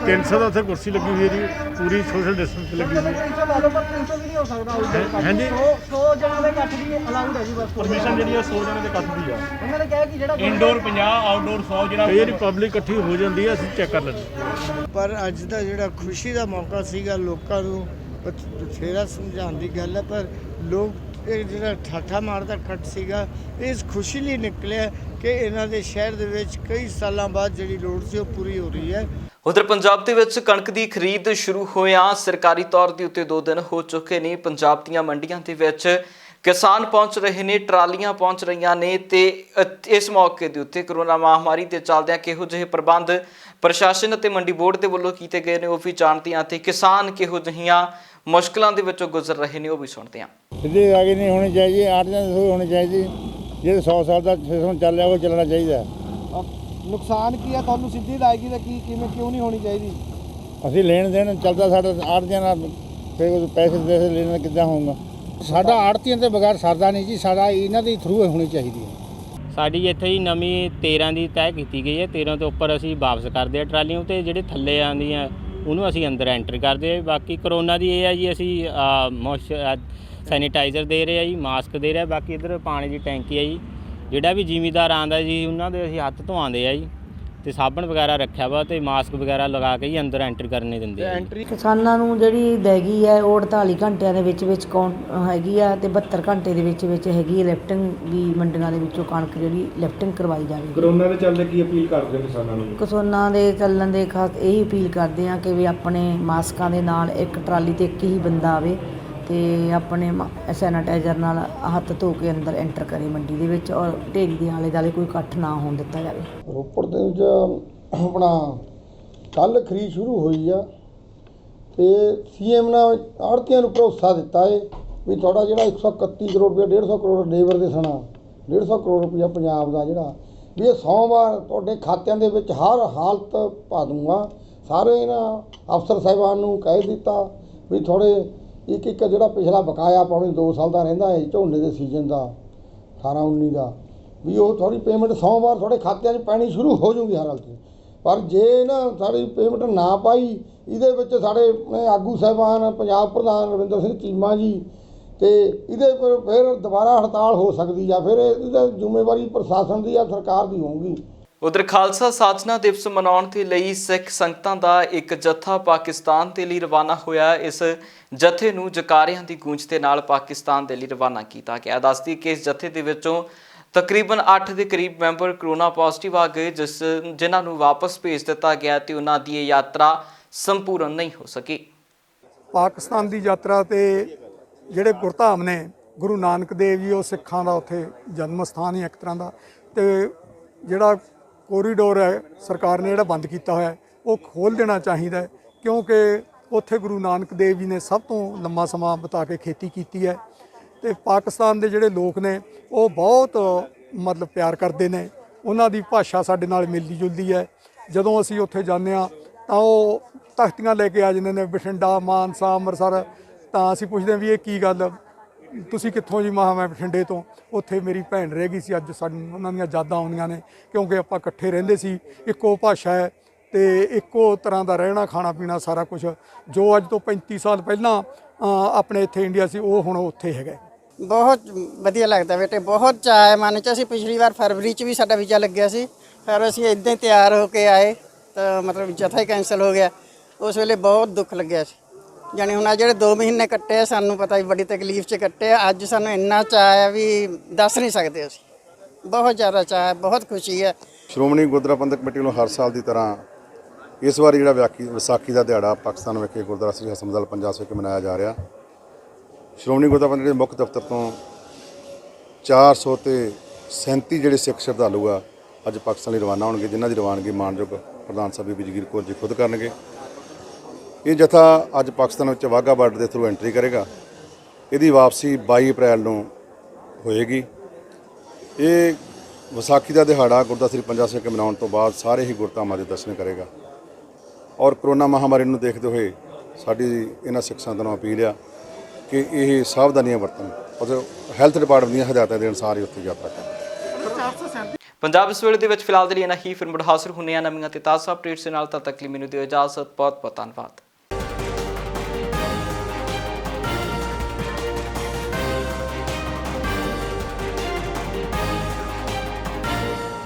Speaker 11: 300 ਦਾ ਉੱਥੇ ਕੁਰਸੀ ਲੱਗੀ ਹੋਈ ਹੈ ਜੀ, ਪੂਰੀ ਸੋਸ਼ਲ ਡਿਸਟੈਂਸ ਲੱਗੀ ਹੋਈ ਹੈ। ਹਾਂਜੀ
Speaker 10: ਪਰਮਿਸ਼ਨ ਜਿਹੜੀ ਆ 100 ਜਣੇ ਦੇ ਇਕੱਠ ਦੀ ਆ। ਇਨਡੋਰ 50 ਆਊਟਡੋਰ 100 ਜਿਹੜਾ
Speaker 11: ਕਈ ਵਾਰੀ ਪਬਲਿਕ ਇਕੱਠੀ ਹੋ ਜਾਂਦੀ ਹੈ, ਅਸੀਂ ਚੈੱਕ ਕਰ ਲੈਂਦੇ।
Speaker 12: ਪਰ ਅੱਜ ਦਾ ਜਿਹੜਾ ਖੁਸ਼ੀ ਦਾ ਮੌਕਾ ਸੀਗਾ, ਲੋਕਾਂ ਨੂੰ ਬਥੇਰਾ ਸਮਝਾਉਣ ਦੀ ਗੱਲ ਹੈ, ਪਰ ਲੋਕ ਇਹ ਜਿਹੜਾ ਠਾਠਾ ਮਾਰਦਾ ਇਕੱਠ ਸੀਗਾ, ਇਸ ਖੁਸ਼ੀ ਲਈ ਨਿਕਲਿਆ ਕਿ ਇਹਨਾਂ ਦੇ ਸ਼ਹਿਰ ਦੇ ਵਿੱਚ ਕਈ ਸਾਲਾਂ ਬਾਅਦ ਜਿਹੜੀ ਲੋੜ ਸੀ ਉਹ ਪੂਰੀ ਹੋ ਰਹੀ ਹੈ।
Speaker 1: ਉਧਰ ਪੰਜਾਬ ਦੇ ਵਿੱਚ ਕਣਕ ਦੀ ਖਰੀਦ ਸ਼ੁਰੂ ਹੋਇਆਂ ਸਰਕਾਰੀ ਤੌਰ ਦੇ ਉੱਤੇ 2 ਦਿਨ ਹੋ ਚੁੱਕੇ ਨੇ। ਪੰਜਾਬ ਦੀਆਂ ਮੰਡੀਆਂ ਦੇ ਵਿੱਚ ਕਿਸਾਨ ਪਹੁੰਚ ਰਹੇ ਨੇ, ਟਰਾਲੀਆਂ ਪਹੁੰਚ ਰਹੀਆਂ ਨੇ ਤੇ ਇਸ ਮੌਕੇ ਦੇ ਉੱਤੇ ਕਰੋਨਾ ਮਹਾਮਾਰੀ ਦੇ ਚੱਲਦਿਆਂ ਕਿਹੋ ਜਿਹੇ ਪ੍ਰਬੰਧ ਪ੍ਰਸ਼ਾਸਨ ਅਤੇ ਮੰਡੀ ਬੋਰਡ ਦੇ ਵੱਲੋਂ ਕੀਤੇ ਗਏ ਨੇ ਉਹ ਵੀ ਜਾਣਦੇ ਹਾਂ ਤੇ ਕਿਸਾਨ ਕਿਹੋ ਜਿਹੀਆਂ ਮੁਸ਼ਕਲਾਂ ਦੇ ਵਿੱਚੋਂ ਗੁਜ਼ਰ ਰਹੇ ਨੇ ਉਹ ਵੀ ਸੁਣਦੇ ਹਾਂ।
Speaker 13: ਸਿੱਧੀ ਅਦਾਇਗੀ ਨਹੀਂ ਹੋਣੀ ਚਾਹੀਦੀ, 8 ਦਿਨ ਦੀ ਹੋਣੀ ਚਾਹੀਦੀ। ਜਿਹੜੇ 100 ਸਾਲ ਦਾ ਸਿਸਟਮ ਚੱਲ ਰਿਹਾ ਉਹ ਚੱਲਣਾ ਚਾਹੀਦਾ।
Speaker 12: ਨੁਕਸਾਨ ਕੀ ਹੈ ਤੁਹਾਨੂੰ ਸਿੱਧੀ ਅਦਾਇਗੀ ਦਾ, ਕਿਉਂ ਨਹੀਂ ਹੋਣੀ ਚਾਹੀਦੀ?
Speaker 13: ਅਸੀਂ ਲੈਣ ਦੇਣ ਚੱਲਦਾ ਸਾਡਾ 8 ਦਿਨ, ਫਿਰ ਪੈਸੇ ਲੈਣ ਕਿੱਦਾਂ ਹੋਊਗਾ? ਸਾਡਾ ਆੜਤੀਆਂ ਦੇ ਬਗੈਰ ਸਰਦਾ ਨਹੀਂ ਜੀ, ਸਾਡਾ ਇਹਨਾਂ ਦੇ ਥਰੂ ਹੋਣੀ ਚਾਹੀਦੀ ਹੈ।
Speaker 14: ਸਾਡੀ ਇੱਥੇ ਹੀ ਨਵੀਂ 13 ਦੀ ਤੈਅ ਕੀਤੀ ਗਈ ਹੈ। 13 ਤੋਂ ਉੱਪਰ ਅਸੀਂ ਵਾਪਸ ਕਰਦੇ ਆ ਟਰਾਲੀਆਂ ਤੇ ਜਿਹੜੇ ਥੱਲੇ ਆਉਂਦੀਆਂ ਉਹਨੂੰ ਅਸੀਂ ਅੰਦਰ ਐਂਟਰ ਕਰਦੇ ਆ। ਬਾਕੀ ਕਰੋਨਾ ਦੀ ਇਹ ਹੈ ਜੀ, ਅਸੀਂ ਸੈਨੀਟਾਈਜ਼ਰ ਦੇ ਰਹੇ ਆ ਜੀ, ਮਾਸਕ ਦੇ ਰਹੇ। ਬਾਕੀ ਇੱਧਰ ਪਾਣੀ ਦੀ ਟੈਂਕੀ ਹੈ ਜੀ, ਜਿਹੜਾ ਵੀ ਜ਼ਿਮੀਂਦਾਰ ਆਉਂਦਾ ਜੀ ਉਹਨਾਂ ਦੇ ਅਸੀਂ ਹੱਥ ਧੋਆਉਂਦੇ ਆ ਜੀ, ਤੇ ਸਾਬਣ ਵਗੈਰਾ ਰੱਖਿਆ ਵਾ ਤੇ ਮਾਸਕ ਵਗੈਰਾ ਲਗਾ ਕੇ ਹੀ ਅੰਦਰ ਐਂਟਰ ਕਰਨੇ ਦਿੰਦੇ ਆ।
Speaker 15: ਕਿਸਾਨਾਂ ਨੂੰ ਜਿਹੜੀ ਦੇਗੀ ਹੈ ਉਹ 48 ਘੰਟਿਆਂ ਦੇ ਵਿੱਚ ਹੈਗੀ ਆ ਤੇ 72 ਘੰਟੇ ਦੇ ਵਿੱਚ ਹੈਗੀ ਲਿਫਟਿੰਗ ਵੀ ਮੰਡੀਆਂ ਦੇ ਵਿੱਚੋਂ ਕਣਕ ਜਿਹੜੀ ਲਿਫਟਿੰਗ ਕਰਵਾਈ ਜਾਵੇ।
Speaker 10: ਕਰੋਨਾ ਦੇ ਚੱਲਦੇ ਕੀ ਅਪੀਲ ਕਰਦੇ ਕਿਸਾਨਾਂ ਨੂੰ?
Speaker 15: ਕਿਸਾਨਾਂ ਦੇ ਚੱਲਣ ਦੇ ਖਾਸ ਇਹੀ ਅਪੀਲ ਕਰਦੇ ਆ ਕਿ ਵੀ ਆਪਣੇ ਮਾਸਕਾਂ ਦੇ ਨਾਲ ਇੱਕ ਟਰਾਲੀ ਤੇ ਇੱਕ ਹੀ ਬੰਦਾ ਆਵੇ ਤੇ ਆਪਣੇ ਸੈਨੀਟਾਈਜ਼ਰ ਨਾਲ ਹੱਥ ਧੋ ਕੇ ਅੰਦਰ ਐਂਟਰ ਕਰੇ ਮੰਡੀ ਦੇ ਵਿੱਚ, ਔਰ ਢੇਰੀ ਦੇ ਆਲੇ ਦੁਆਲੇ ਕੋਈ ਇਕੱਠ ਨਾ ਹੋਣ ਦਿੱਤਾ ਜਾਵੇ।
Speaker 13: ਰੋਪੜ ਦੇ ਵਿੱਚ ਆਪਣਾ ਕੱਲ੍ਹ ਖਰੀਦ ਸ਼ੁਰੂ ਹੋਈ ਆ ਤੇ CM ਨੇ ਆੜਤੀਆਂ ਨੂੰ ਭਰੋਸਾ ਦਿੱਤਾ ਹੈ ਵੀ ਤੁਹਾਡਾ ਜਿਹੜਾ 131 ਕਰੋੜ ਰੁਪਇਆ, 150 ਕਰੋੜ ਲੇਬਰ ਦੇ ਸਣਾ 150 ਕਰੋੜ ਰੁਪਇਆ ਪੰਜਾਬ ਦਾ ਜਿਹੜਾ ਵੀ ਇਹ ਸੋਮਵਾਰ ਤੁਹਾਡੇ ਖਾਤਿਆਂ ਦੇ ਵਿੱਚ ਹਰ ਹਾਲਤ ਪਾ ਦੂੰਗਾ। ਸਾਰੇ ਇਹਨਾਂ ਅਫਸਰ ਸਾਹਿਬਾਨ ਨੂੰ ਕਹਿ ਦਿੱਤਾ ਵੀ ਥੋੜ੍ਹੇ ਇੱਕ ਜਿਹੜਾ ਪਿਛਲਾ ਬਕਾਇਆ ਪੌਣੇ 2 ਸਾਲ ਦਾ ਰਹਿੰਦਾ ਹੈ ਝੋਨੇ ਦੇ ਸੀਜ਼ਨ ਦਾ 18-19 ਦਾ, ਵੀ ਉਹ ਥੋੜ੍ਹੀ ਪੇਮੈਂਟ ਸੋਮਵਾਰ ਤੁਹਾਡੇ ਖਾਤਿਆਂ 'ਚ ਪੈਣੀ ਸ਼ੁਰੂ ਹੋ ਜੂਗੀ ਹਰ ਹਾਲਤ। ਪਰ ਜੇ ਨਾ ਸਾਡੀ ਪੇਮੈਂਟ ਨਾ ਪਾਈ, ਇਹਦੇ ਵਿੱਚ ਸਾਡੇ ਆਗੂ ਸਾਹਿਬਾਨ, ਪੰਜਾਬ ਪ੍ਰਧਾਨ ਰਵਿੰਦਰ ਸਿੰਘ ਚੀਮਾ ਜੀ, ਤੇ ਇਹਦੇ ਪਰ ਫਿਰ ਦੁਬਾਰਾ ਹੜਤਾਲ ਹੋ ਸਕਦੀ ਆ। ਫਿਰ ਇਹਦਾ ਜ਼ਿੰਮੇਵਾਰੀ ਪ੍ਰਸ਼ਾਸਨ ਦੀ ਆ, ਸਰਕਾਰ ਦੀ ਹੋਊਗੀ।
Speaker 1: ਉਧਰ ਖਾਲਸਾ ਸਾਜਨਾ ਦਿਵਸ ਮਨਾਉਣ ਦੇ ਲਈ ਸਿੱਖ ਸੰਗਤਾਂ ਦਾ ਇੱਕ ਜੱਥਾ ਪਾਕਿਸਤਾਨ ਦੇ ਲਈ ਰਵਾਨਾ ਹੋਇਆ। ਇਸ ਜਥੇ ਨੂੰ ਜਕਾਰਿਆਂ ਦੀ ਗੂੰਜ ਦੇ ਨਾਲ ਪਾਕਿਸਤਾਨ ਦੇ ਲਈ ਰਵਾਨਾ ਕੀਤਾ ਗਿਆ। ਦੱਸਦੀ ਕਿ ਇਸ ਜਥੇ ਦੇ ਵਿੱਚੋਂ ਤਕਰੀਬਨ 8 ਦੇ ਕਰੀਬ ਮੈਂਬਰ ਕਰੋਨਾ ਪੋਜ਼ਿਟਿਵ ਆ ਗਏ, ਜਿਨ੍ਹਾਂ ਨੂੰ ਵਾਪਸ ਭੇਜ ਦਿੱਤਾ ਗਿਆ ਤੇ ਉਹਨਾਂ ਦੀ ਇਹ ਯਾਤਰਾ ਸੰਪੂਰਨ ਨਹੀਂ ਹੋ ਸਕੀ।
Speaker 12: ਪਾਕਿਸਤਾਨ ਦੀ ਯਾਤਰਾ ਤੇ ਜਿਹੜੇ ਗੁਰਧਾਮ ਨੇ, ਗੁਰੂ ਨਾਨਕ ਦੇਵ ਜੀ ਉਹ ਸਿੱਖਾਂ ਦਾ ਉੱਥੇ ਜਨਮ ਸਥਾਨ ਹੀ ਇੱਕ ਤਰ੍ਹਾਂ ਦਾ, ਤੇ ਜਿਹੜਾ ਕੋਰੀਡੋਰ ਹੈ ਸਰਕਾਰ ਨੇ ਜਿਹੜਾ ਬੰਦ ਕੀਤਾ ਹੋਇਆ ਉਹ ਖੋਲ੍ਹ ਦੇਣਾ ਚਾਹੀਦਾ ਹੈ, ਕਿਉਂਕਿ ਉੱਥੇ ਗੁਰੂ ਨਾਨਕ ਦੇਵ ਜੀ ਨੇ ਸਭ ਤੋਂ ਲੰਮਾ ਸਮਾਂ ਬਿਤਾ ਕੇ ਖੇਤੀ ਕੀਤੀ ਹੈ। ਤੇ ਪਾਕਿਸਤਾਨ ਦੇ ਜਿਹੜੇ ਲੋਕ ਨੇ ਉਹ ਬਹੁਤ ਮਤਲਬ ਪਿਆਰ ਕਰਦੇ ਨੇ, ਉਹਨਾਂ ਦੀ ਭਾਸ਼ਾ ਸਾਡੇ ਨਾਲ ਮਿਲਦੀ ਜੁਲਦੀ ਹੈ। ਜਦੋਂ ਅਸੀਂ ਉੱਥੇ ਜਾਂਦੇ ਹਾਂ ਤਾਂ ਉਹ ਤਖਤੀਆਂ ਲੈ ਕੇ ਆ ਜਾਂਦੇ ਨੇ, ਬਠਿੰਡਾ, ਮਾਨਸਾ, ਅੰਮ੍ਰਿਤਸਰ। ਤਾਂ ਅਸੀਂ ਪੁੱਛਦੇ ਹਾਂ ਵੀ ਇਹ ਕੀ ਗੱਲ, ਤੁਸੀਂ ਕਿੱਥੋਂ ਜੀ? ਮੈਂ ਬਠਿੰਡੇ ਤੋਂ। ਉੱਥੇ ਮੇਰੀ ਭੈਣ ਰਹਿ ਗਈ ਸੀ, ਅੱਜ ਸਾਨੂੰ ਉਹਨਾਂ ਦੀਆਂ ਯਾਦਾਂ ਆਉਂਦੀਆਂ ਨੇ, ਕਿਉਂਕਿ ਆਪਾਂ ਇਕੱਠੇ ਰਹਿੰਦੇ ਸੀ, ਇੱਕੋ ਭਾਸ਼ਾ ਹੈ ਤੇ ਇੱਕੋ ਤਰ੍ਹਾਂ ਦਾ ਰਹਿਣਾ, ਖਾਣਾ ਪੀਣਾ, ਸਾਰਾ ਕੁਝ ਜੋ ਅੱਜ ਤੋਂ 35 ਸਾਲ ਪਹਿਲਾਂ ਆਪਣੇ ਇੱਥੇ ਇੰਡੀਆ ਸੀ ਉਹ ਹੁਣ ਉੱਥੇ ਹੈਗਾ।
Speaker 16: ਬਹੁਤ ਵਧੀਆ ਲੱਗਦਾ ਬੇਟੇ, ਬਹੁਤ ਚਾਅ ਹੈ ਮਨ 'ਚ। ਅਸੀਂ ਪਿਛਲੀ ਵਾਰ ਫਰਵਰੀ 'ਚ ਵੀ ਸਾਡਾ ਵੀਜ਼ਾ ਲੱਗਿਆ ਸੀ, ਫਿਰ ਅਸੀਂ ਇੱਦਾਂ ਹੀ ਤਿਆਰ ਹੋ ਕੇ ਆਏ ਤਾਂ ਮਤਲਬ ਜਥਾ ਹੀ ਕੈਂਸਲ ਹੋ ਗਿਆ। ਉਸ ਵੇਲੇ ਬਹੁਤ ਦੁੱਖ ਲੱਗਿਆ ਸੀ। ਜਾਣੀ ਹੁਣ ਆ ਜਿਹੜੇ 2 ਮਹੀਨੇ ਕੱਟੇ ਆ, ਸਾਨੂੰ ਪਤਾ ਵੀ ਬੜੀ ਤਕਲੀਫ 'ਚ ਕੱਟੇ ਆ। ਅੱਜ ਸਾਨੂੰ ਇੰਨਾ ਚਾਅ ਹੈ ਵੀ ਦੱਸ ਨਹੀਂ ਸਕਦੇ ਅਸੀਂ, ਬਹੁਤ ਜ਼ਿਆਦਾ ਚਾਅ ਹੈ, ਬਹੁਤ ਖੁਸ਼ੀ ਹੈ।
Speaker 17: ਸ਼੍ਰੋਮਣੀ ਗੁਰਦੁਆਰਾ ਪ੍ਰਬੰਧਕ ਕਮੇਟੀ ਵੱਲੋਂ ਹਰ ਸਾਲ ਦੀ ਤਰ੍ਹਾਂ ਇਸ ਵਾਰ ਜਿਹੜਾ ਵਿਸਾਖੀ ਦਾ ਦਿਹਾੜਾ ਪਾਕਿਸਤਾਨ ਵਿਖੇ ਗੁਰਦੁਆਰਾ ਸ੍ਰੀ ਹਰਸਿਮਰਤ ਸਾਹਿਬ ਪੰਜਾਬ ਵਿਖੇ ਮਨਾਇਆ ਜਾ ਰਿਹਾ। ਸ਼੍ਰੋਮਣੀ ਗੁਰਦੁਆਰਾ ਪ੍ਰਬੰਧਕ ਦੇ ਮੁੱਖ ਦਫ਼ਤਰ ਤੋਂ 437 ਜਿਹੜੇ ਸਿੱਖ ਸ਼ਰਧਾਲੂ ਆ ਅੱਜ ਪਾਕਿਸਤਾਨ ਲਈ ਰਵਾਨਾ ਹੋਣਗੇ, ਜਿਨ੍ਹਾਂ ਦੀ ਰਵਾਨਗੀ ਮਾਨਯੋਗ ਪ੍ਰਧਾਨ ਸਾਹਿਬ ਬੀਬੀ ਜਗੀਰ ਕੌਰ ਜੀ ਖੁਦ ਕਰਨਗੇ। ਇਹ ਜਥਾ ਅੱਜ ਪਾਕਿਸਤਾਨ ਵਿੱਚ ਵਾਹਗਾ ਬਾਰਡਰ ਦੇ ਥਰੂ ਐਂਟਰੀ ਕਰੇਗਾ। ਇਹਦੀ ਵਾਪਸੀ 22 ਅਪ੍ਰੈਲ ਨੂੰ ਹੋਏਗੀ। ਇਹ ਵਿਸਾਖੀ ਦਾ ਦਿਹਾੜਾ ਗੁਰਦੁਆਰਾ ਸ੍ਰੀ ਪੰਜਾ ਸਾਹਿਬ ਮਨਾਉਣ ਤੋਂ ਬਾਅਦ ਸਾਰੇ ਹੀ ਗੁਰਧਾਮਾਂ ਦੇ ਦਰਸ਼ਨ ਕਰੇਗਾ। ਔਰ ਕਰੋਨਾ ਮਹਾਮਾਰੀ ਨੂੰ ਦੇਖਦੇ ਹੋਏ ਸਾਡੀ ਇਹਨਾਂ ਸਿੱਖ ਸੰਗਤਾਂ ਨੂੰ ਅਪੀਲ ਆ ਕਿ ਇਹ ਸਾਵਧਾਨੀਆਂ ਵਰਤਣ ਅਤੇ ਹੈਲਥ ਡਿਪਾਰਟਮੈਂਟ ਦੀਆਂ ਹਦਾਇਤਾਂ ਦੇ ਅਨੁਸਾਰ ਹੀ ਉੱਥੇ ਯਾਤਰਾ ਕਰਨ।
Speaker 1: ਪੰਜਾਬ ਇਸ ਵੇਲੇ ਦੇ ਵਿੱਚ ਫਿਲਹਾਲ ਦੇ ਲਈ ਇਹਨਾਂ ਹੀ, ਫਿਰ ਮੁੜ ਹਾਜ਼ਰ ਹੁੰਦੇ ਹਾਂ ਨਵੀਆਂ ਤੇ ਤਾਜ਼ਾ ਅਪਡੇਟਸ ਦੇ ਨਾਲ। ਤਦ ਤੱਕ ਲਈ ਮੈਨੂੰ ਦਿਓ ਇਜਾਜ਼ਤ। ਬਹੁਤ ਬਹੁਤ ਧੰਨਵਾਦ।